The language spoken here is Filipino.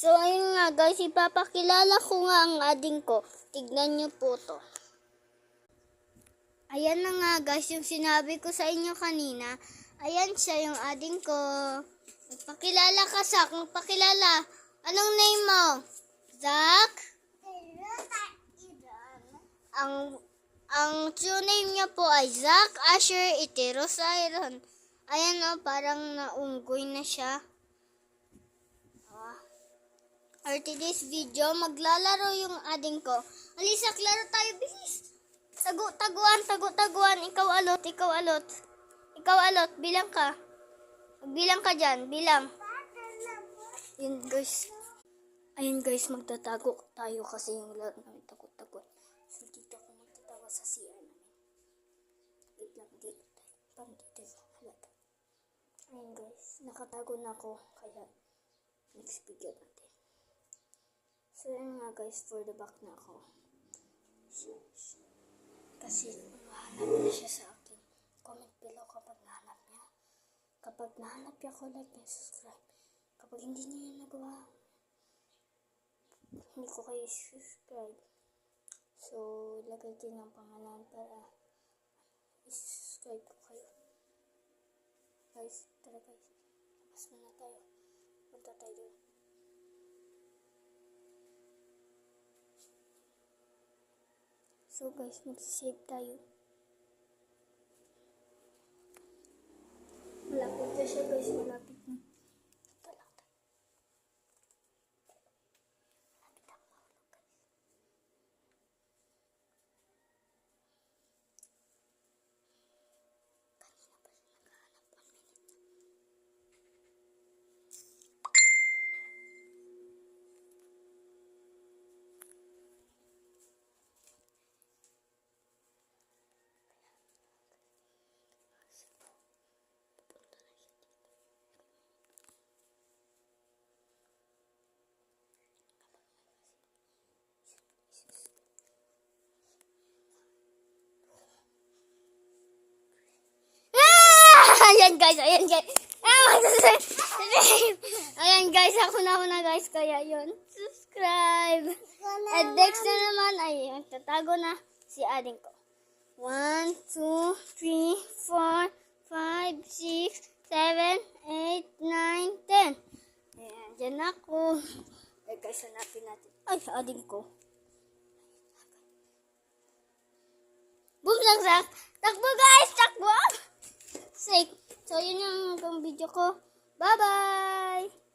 So, ayun nga guys, ipapakilala ko nga ang ading ko. Tignan nyo po to. Ayan na nga guys, yung sinabi ko sa inyo kanina. Ayan siya yung ading ko. Magpakilala ka, Zach. Magpakilala. Anong name mo? Zach? Ang true name niya po ay Zach Asher Iterosyron. Ayan o, parang naunggoy na siya. For today's video, maglalaro yung ading ko. Alisak, laro tayo, bilis. Tagu-taguan. Ikaw alot. Bilang ka. Magbilang ka dyan, bilang. Ayun guys, magtatago tayo kasi yung laro namin tagu-taguan. So, dito ako magtatago sa CR namin. Wait lang, dito tayo. Parang dito halata. Ayun guys, nakatago na ako. Kaya, next video natin. So, yun nga guys, for the back na ako. Kasi, mahanap na siya sa akin. Comment below kapag nahanap niya. Kapag nahanap niya ako, like and subscribe. Kapag hindi niyo yun nagawa, hindi ko kayo subscribe. So, lagay din ang pangalan para i-subscribe ko kayo. Guys, tara guys. Lakas muna tayo. Punta tayo doon. So guys, mag-save tayo. Malapit na siya guys, malapit na. Ito lang tayo. Malapit ako mahulog guys. Kanina pa siya naghahanap. 1 minute na. Ayan guys. Ayan guys, ako na guys, kaya yun. Subscribe. At next na naman ay tatago na si ading ko. 1, 2, 3, 4, 5, 6, 7, 8, 9, 10. Ayan, dyan ako. Ay guys, hanapin natin. Ay, ading ko. Boom lang, Zach. Takbo guys, takbo. So, yun yung video ko. Bye-bye!